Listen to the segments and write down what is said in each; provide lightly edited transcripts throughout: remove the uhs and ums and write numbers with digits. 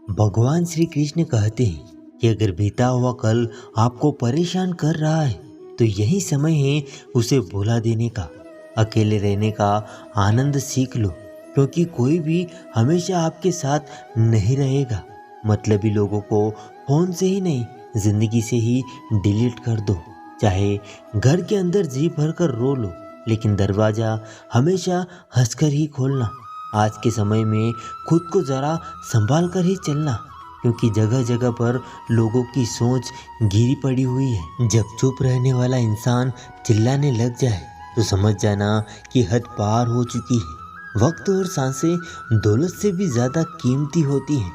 भगवान श्री कृष्ण कहते हैं कि अगर बीता हुआ कल आपको परेशान कर रहा है तो यही समय है उसे भुला देने का। अकेले रहने का आनंद सीख लो, क्योंकि कोई भी हमेशा आपके साथ नहीं रहेगा। मतलबी लोगों को फोन से ही नहीं, जिंदगी से ही डिलीट कर दो। चाहे घर के अंदर जी भर कर रो लो, लेकिन दरवाजा हमेशा हंसकर ही खोलना। आज के समय में खुद को जरा संभाल कर ही चलना, क्योंकि जगह जगह पर लोगों की सोच गिरी पड़ी हुई है। जब चुप रहने वाला इंसान चिल्लाने लग जाए तो समझ जाना कि हद पार हो चुकी है। वक्त और सांसें दौलत से भी ज्यादा कीमती होती हैं।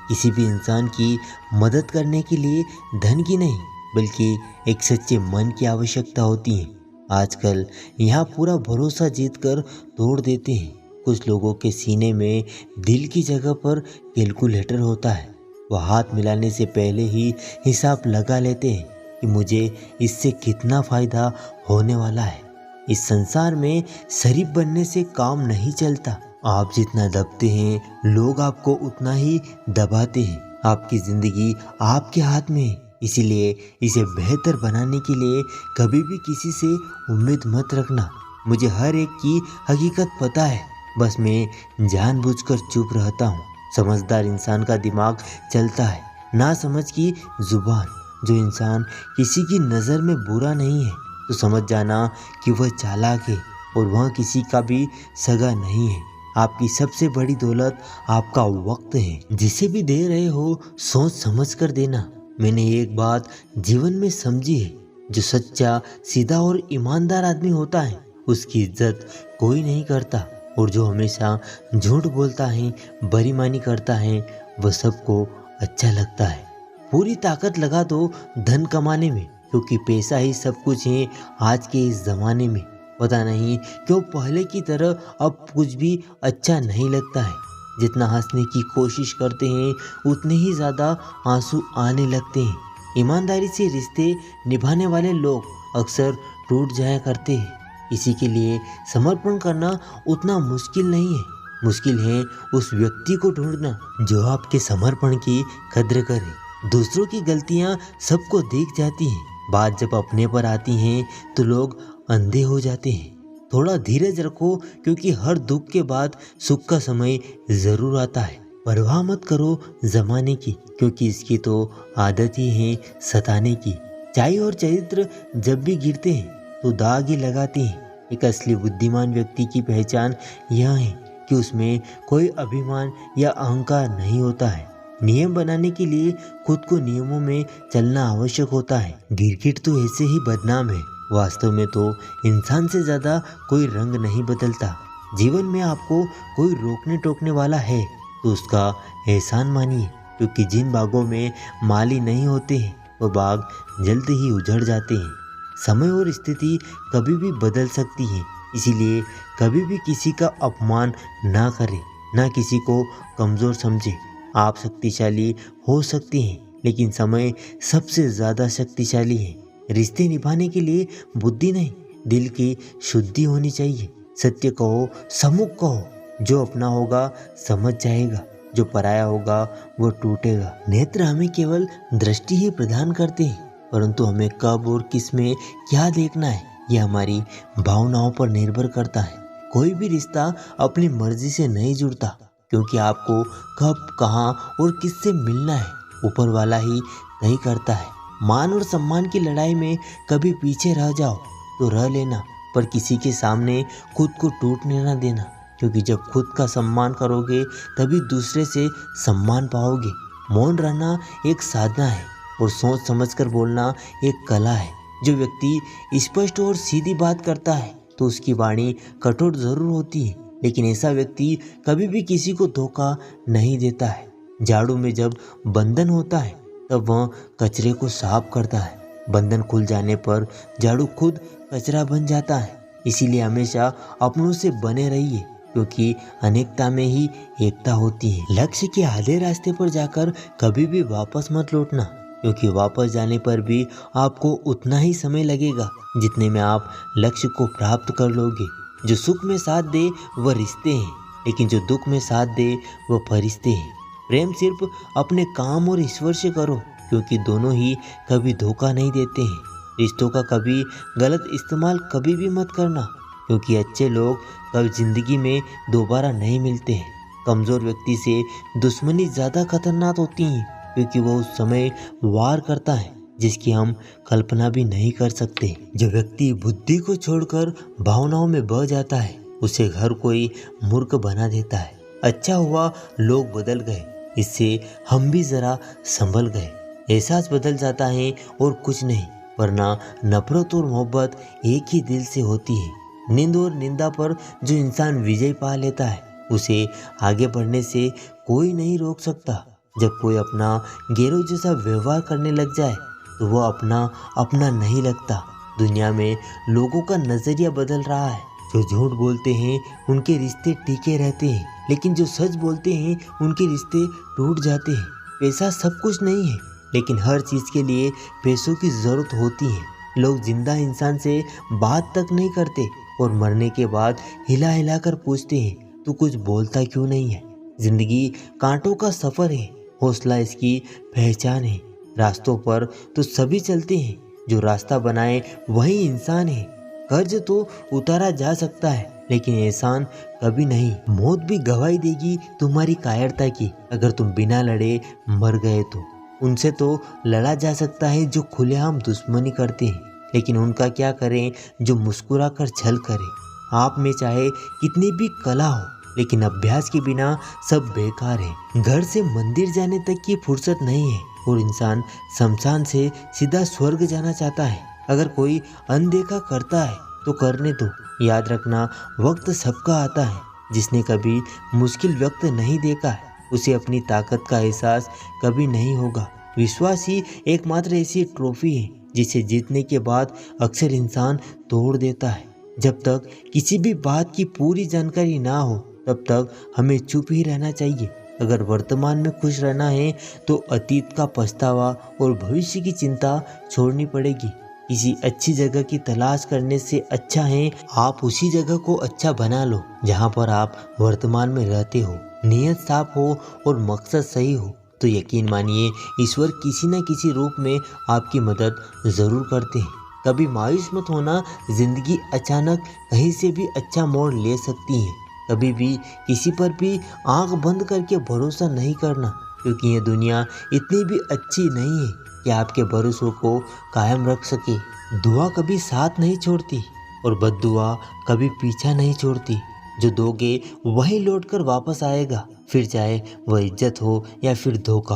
किसी भी इंसान की मदद करने के लिए धन की नहीं, बल्कि एक सच्चे मन की आवश्यकता होती है। आजकल यहाँ पूरा भरोसा जीत कर तोड़ देते हैं। कुछ लोगों के सीने में दिल की जगह पर कैलकुलेटर होता है। वह हाथ मिलाने से पहले ही हिसाब लगा लेते हैं कि मुझे इससे कितना फायदा होने वाला है। इस संसार में शरीफ बनने से काम नहीं चलता। आप जितना दबते हैं, लोग आपको उतना ही दबाते हैं। आपकी जिंदगी आपके हाथ में है, इसीलिए इसे बेहतर बनाने के लिए कभी भी किसी से उम्मीद मत रखना। मुझे हर एक की हकीकत पता है, बस मैं जानबूझकर चुप रहता हूँ। समझदार इंसान का दिमाग चलता है, ना समझ की जुबान। जो इंसान किसी की नज़र में बुरा नहीं है तो समझ जाना कि वह चालाक है, और वह किसी का भी सगा नहीं है। आपकी सबसे बड़ी दौलत आपका वक्त है। जिसे भी दे रहे हो सोच समझ कर देना। मैंने एक बात जीवन में समझी है, जो सच्चा, सीधा और ईमानदार आदमी होता है उसकी इज्जत कोई नहीं करता, और जो हमेशा झूठ बोलता है, बेईमानी करता है, वह सबको अच्छा लगता है। पूरी ताकत लगा दो धन कमाने में, क्योंकि पैसा ही सब कुछ है आज के इस जमाने में। पता नहीं क्यों पहले की तरह अब कुछ भी अच्छा नहीं लगता है। जितना हंसने की कोशिश करते हैं उतने ही ज़्यादा आंसू आने लगते हैं। ईमानदारी से रिश्ते निभाने वाले लोग अक्सर टूट जाया करते हैं। इसी के लिए समर्पण करना उतना मुश्किल नहीं है। मुश्किल है उस व्यक्ति को ढूंढना जो आपके समर्पण की कद्र करे। दूसरों की गलतियां सबको दिख जाती हैं, बात जब अपने पर आती हैं तो लोग अंधे हो जाते हैं। थोड़ा धीरज रखो, क्योंकि हर दुख के बाद सुख का समय जरूर आता है। परवाह मत करो जमाने की, क्योंकि इसकी तो आदत ही है सताने की। चाय और चरित्र जब भी गिरते हैं तो दाग ही लगाते हैं। एक असली बुद्धिमान व्यक्ति की पहचान यह है कि उसमें कोई अभिमान या अहंकार नहीं होता है। नियम बनाने के लिए खुद को नियमों में चलना आवश्यक होता है। गिरगिट तो ऐसे ही बदनाम है। वास्तव में तो इंसान से ज्यादा कोई रंग नहीं बदलता। जीवन में आपको कोई रोकने टोकने वाला है तो उसका एहसान मानिए, क्योंकि जिन बागों में माली नहीं होते हैं वो बाग जल्द ही उजड़ जाते हैं। समय और स्थिति कभी भी बदल सकती है, इसीलिए कभी भी किसी का अपमान ना करें, ना किसी को कमज़ोर समझे। आप शक्तिशाली हो सकते हैं, लेकिन समय सबसे ज़्यादा शक्तिशाली है। रिश्ते निभाने के लिए बुद्धि नहीं, दिल की शुद्धि होनी चाहिए। सत्य कहो, सम्मुख कहो। जो अपना होगा समझ जाएगा, जो पराया होगा वो टूटेगा। नेत्र हमें केवल दृष्टि ही प्रदान करते हैं, परंतु हमें कब और किस में क्या देखना है यह हमारी भावनाओं पर निर्भर करता है। कोई भी रिश्ता अपनी मर्जी से नहीं जुड़ता, क्योंकि आपको कब, कहाँ और किससे मिलना है ऊपर वाला ही तय करता है। मान और सम्मान की लड़ाई में कभी पीछे रह जाओ तो रह लेना, पर किसी के सामने खुद को टूटने न देना, क्योंकि जब खुद का सम्मान करोगे तभी दूसरे से सम्मान पाओगे। मौन रहना एक साधना है और सोच समझकर बोलना एक कला है। जो व्यक्ति स्पष्ट और सीधी बात करता है तो उसकी वाणी कठोर जरूर होती है, लेकिन ऐसा व्यक्ति कभी भी किसी को धोखा नहीं देता है। झाड़ू में जब बंधन होता है तब वह कचरे को साफ करता है। बंधन खुल जाने पर झाड़ू खुद कचरा बन जाता है। इसीलिए हमेशा अपनों से बने रहिए, क्योंकि अनेकता में ही एकता होती है। लक्ष्य के आधे रास्ते पर जाकर कभी भी वापस मत लौटना, क्योंकि वापस जाने पर भी आपको उतना ही समय लगेगा जितने में आप लक्ष्य को प्राप्त कर लोगे। जो सुख में साथ दे वह रिश्ते हैं, लेकिन जो दुख में साथ दे वह फरिश्ते हैं। प्रेम सिर्फ अपने काम और ईश्वर से करो, क्योंकि दोनों ही कभी धोखा नहीं देते हैं। रिश्तों का कभी गलत इस्तेमाल कभी भी मत करना, क्योंकि अच्छे लोग कभी जिंदगी में दोबारा नहीं मिलते हैं। कमज़ोर व्यक्ति से दुश्मनी ज़्यादा खतरनाक होती है, क्योंकि वो उस समय वार करता है जिसकी हम कल्पना भी नहीं कर सकते। जो व्यक्ति बुद्धि को छोड़कर भावनाओं में बह जाता है, उसे हर कोई मूर्ख बना देता है। अच्छा हुआ लोग बदल गए, इससे हम भी ज़रा संभल गए। एहसास बदल जाता है और कुछ नहीं, वरना नफरत और मोहब्बत एक ही दिल से होती है। नींद और निंदा पर जो इंसान विजय पा लेता है, उसे आगे बढ़ने से कोई नहीं रोक सकता। जब कोई अपना गैरों जैसा व्यवहार करने लग जाए तो वो अपना नहीं लगता। दुनिया में लोगों का नजरिया बदल रहा है। जो झूठ बोलते हैं उनके रिश्ते टिके रहते हैं, लेकिन जो सच बोलते हैं उनके रिश्ते टूट जाते हैं। पैसा सब कुछ नहीं है, लेकिन हर चीज़ के लिए पैसों की ज़रूरत होती है। लोग जिंदा इंसान से बात तक नहीं करते और मरने के बाद हिला हिला कर पूछते हैं तू कुछ बोलता क्यों नहीं है। जिंदगी कांटों का सफ़र है, हौसला इसकी पहचान है। रास्तों पर तो सभी चलते हैं, जो रास्ता बनाए वही इंसान है। कर्ज तो उतारा जा सकता है, लेकिन एहसान कभी नहीं। मौत भी गवाही देगी तुम्हारी कायरता की, अगर तुम बिना लड़े मर गए तो। उनसे तो लड़ा जा सकता है जो खुलेआम दुश्मनी करते हैं, लेकिन उनका क्या करें जो मुस्कुरा कर छल करे। आप में चाहे कितनी भी कला हो, लेकिन अभ्यास के बिना सब बेकार है। घर से मंदिर जाने तक की फुर्सत नहीं है, और इंसान शमशान से सीधा स्वर्ग जाना चाहता है। अगर कोई अनदेखा करता है तो करने दो। याद रखना, वक्त सबका आता है। जिसने कभी मुश्किल वक्त नहीं देखा है, उसे अपनी ताकत का एहसास कभी नहीं होगा। विश्वास ही एकमात्र ऐसी ट्रॉफी है जिसे जीतने के बाद अक्सर इंसान तोड़ देता है। जब तक किसी भी बात की पूरी जानकारी ना हो, तब तक हमें चुप ही रहना चाहिए। अगर वर्तमान में खुश रहना है तो अतीत का पछतावा और भविष्य की चिंता छोड़नी पड़ेगी। किसी अच्छी जगह की तलाश करने से अच्छा है आप उसी जगह को अच्छा बना लो जहाँ पर आप वर्तमान में रहते हो। नीयत साफ हो और मकसद सही हो तो यकीन मानिए ईश्वर किसी न किसी रूप में आपकी मदद ज़रूर करते हैं। कभी मायूस मत होना, जिंदगी अचानक कहीं से भी अच्छा मोड़ ले सकती है। कभी भी किसी पर भी आंख बंद करके भरोसा नहीं करना, क्योंकि ये दुनिया इतनी भी अच्छी नहीं है कि आपके भरोसों को कायम रख सके। दुआ कभी साथ नहीं छोड़ती और बद्दुआ कभी पीछा नहीं छोड़ती। जो दोगे वही लौट कर वापस आएगा, फिर चाहे वह इज्जत हो या फिर धोखा।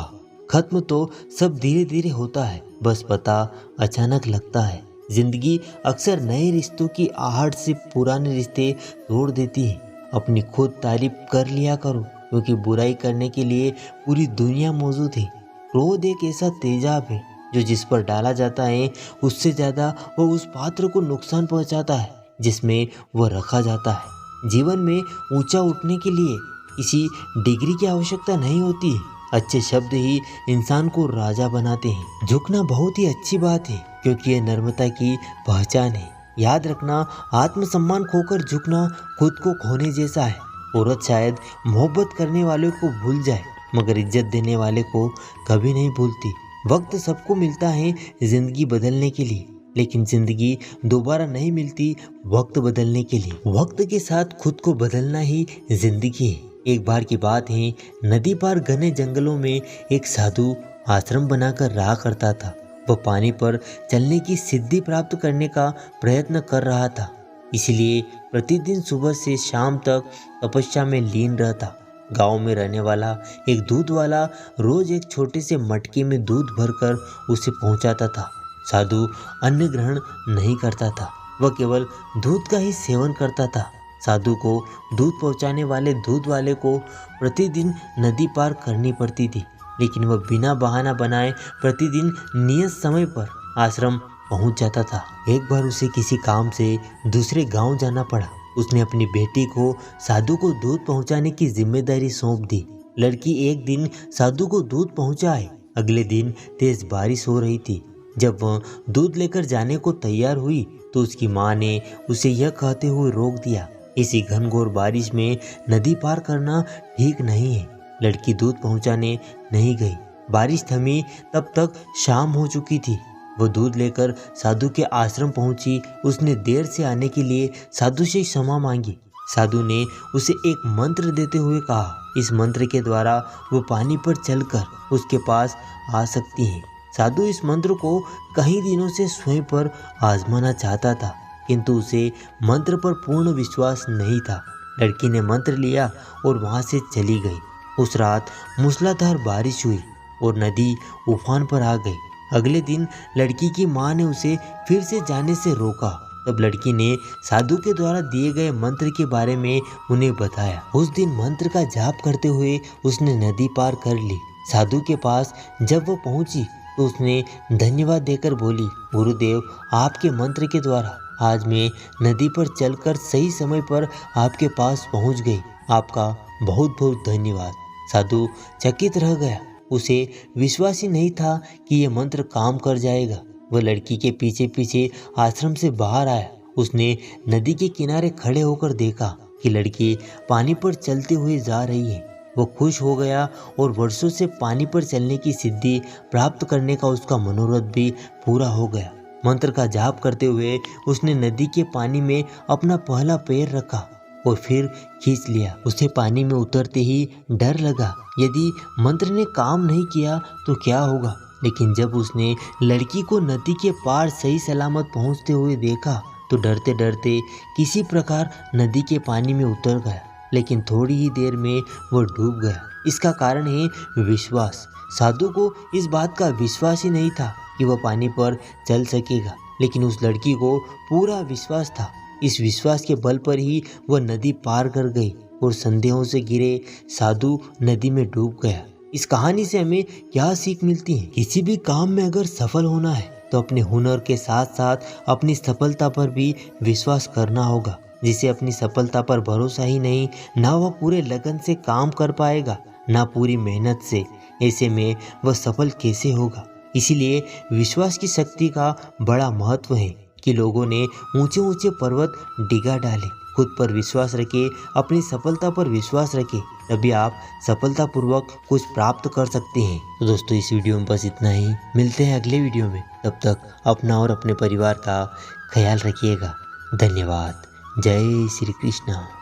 खत्म तो सब धीरे धीरे होता है, बस पता अचानक लगता है। जिंदगी अक्सर नए रिश्तों की आहट से पुराने रिश्ते तोड़ देती है। अपनी खुद तारीफ कर लिया करो, क्योंकि बुराई करने के लिए पूरी दुनिया मौजूद है। क्रोध एक ऐसा तेजाब है जो जिस पर डाला जाता है उससे ज़्यादा वो उस पात्र को नुकसान पहुंचाता है जिसमें वह रखा जाता है। जीवन में ऊंचा उठने के लिए किसी डिग्री की आवश्यकता नहीं होती। अच्छे शब्द ही इंसान को राजा बनाते हैं। झुकना बहुत ही अच्छी बात है, क्योंकि यह नम्रता की पहचान है। याद रखना, आत्मसम्मान खोकर झुकना खुद को खोने जैसा है। औरत शायद मोहब्बत करने वाले को भूल जाए, मगर इज्जत देने वाले को कभी नहीं भूलती। वक्त सबको मिलता है जिंदगी बदलने के लिए, लेकिन जिंदगी दोबारा नहीं मिलती वक्त बदलने के लिए। वक्त के साथ खुद को बदलना ही जिंदगी है। एक बार की बात है, नदी पार घने जंगलों में एक साधु आश्रम बनाकर रहा करता था। वह पानी पर चलने की सिद्धि प्राप्त करने का प्रयत्न कर रहा था, इसलिए प्रतिदिन सुबह से शाम तक तपस्या में लीन रहता। गांव में रहने वाला एक दूध वाला रोज एक छोटे से मटके में दूध भरकर उसे पहुंचाता था। साधु अन्न ग्रहण नहीं करता था, वह केवल दूध का ही सेवन करता था। साधु को दूध पहुंचाने वाले दूध वाले को प्रतिदिन नदी पार करनी पड़ती थी, लेकिन वह बिना बहाना बनाए प्रतिदिन नियत समय पर आश्रम पहुंच जाता था। एक बार उसे किसी काम से दूसरे गांव जाना पड़ा। उसने अपनी बेटी को साधु को दूध पहुंचाने की जिम्मेदारी सौंप दी। लड़की एक दिन साधु को दूध पहुंचाए। अगले दिन तेज बारिश हो रही थी। जब वह दूध लेकर जाने को तैयार हुई तो उसकी माँ ने उसे यह कहते हुए रोक दिया, इसी घनघोर बारिश में नदी पार करना ठीक नहीं है। लड़की दूध पहुंचाने नहीं गई। बारिश थमी तब तक शाम हो चुकी थी। वो दूध लेकर साधु के आश्रम पहुंची। उसने देर से आने के लिए साधु से क्षमा मांगी। साधु ने उसे एक मंत्र देते हुए कहा, इस मंत्र के द्वारा वो पानी पर चलकर उसके पास आ सकती हैं। साधु इस मंत्र को कई दिनों से स्वयं पर आजमाना चाहता था, किंतु उसे मंत्र पर पूर्ण विश्वास नहीं था। लड़की ने मंत्र लिया और वहां से चली गई। उस रात मूसलाधार बारिश हुई और नदी उफान पर आ गई। अगले दिन लड़की की मां ने उसे फिर से जाने से रोका। तब लड़की ने साधु के द्वारा दिए गए मंत्र के बारे में उन्हें बताया। उस दिन मंत्र का जाप करते हुए उसने नदी पार कर ली। साधु के पास जब वो पहुंची तो उसने धन्यवाद देकर बोली, गुरुदेव, आपके मंत्र के द्वारा आज मैं नदी पर चलकर सही समय पर आपके पास पहुंच गई। आपका बहुत बहुत धन्यवाद। साधु चकित रह गया। उसे विश्वास ही नहीं था कि यह मंत्र काम कर जाएगा। वह लड़की के पीछे पीछे आश्रम से बाहर आया। उसने नदी के किनारे खड़े होकर देखा कि लड़की पानी पर चलते हुए जा रही है। वो खुश हो गया और वर्षों से पानी पर चलने की सिद्धि प्राप्त करने का उसका मनोरथ भी पूरा हो गया। मंत्र का जाप करते हुए उसने नदी के पानी में अपना पहला पैर रखा और फिर खींच लिया। उसे पानी में उतरते ही डर लगा, यदि मंत्र ने काम नहीं किया तो क्या होगा। लेकिन जब उसने लड़की को नदी के पार सही सलामत पहुंचते हुए देखा तो डरते डरते किसी प्रकार नदी के पानी में उतर गया। लेकिन थोड़ी ही देर में वो डूब गया। इसका कारण है विश्वास। साधु को इस बात का विश्वास ही नहीं था कि वह पानी पर चल सकेगा, लेकिन उस लड़की को पूरा विश्वास था। इस विश्वास के बल पर ही वह नदी पार कर गई और संदेहों से घिरे साधु नदी में डूब गया। इस कहानी से हमें क्या सीख मिलती है? किसी भी काम में अगर सफल होना है तो अपने हुनर के साथ साथ अपनी सफलता पर भी विश्वास करना होगा। जिसे अपनी सफलता पर भरोसा ही नहीं, ना वह पूरे लगन से काम कर पाएगा, ना पूरी मेहनत से, ऐसे में वह सफल कैसे होगा। इसीलिए विश्वास की शक्ति का बड़ा महत्व है कि लोगों ने ऊंचे ऊंचे पर्वत डिगा डाले। खुद पर विश्वास रखे, अपनी सफलता पर विश्वास रखे, तभी आप सफलतापूर्वक कुछ प्राप्त कर सकते हैं। तो दोस्तों, इस वीडियो में बस इतना ही। मिलते हैं अगले वीडियो में। तब तक अपना और अपने परिवार का ख्याल रखिएगा। धन्यवाद। जय श्री कृष्ण।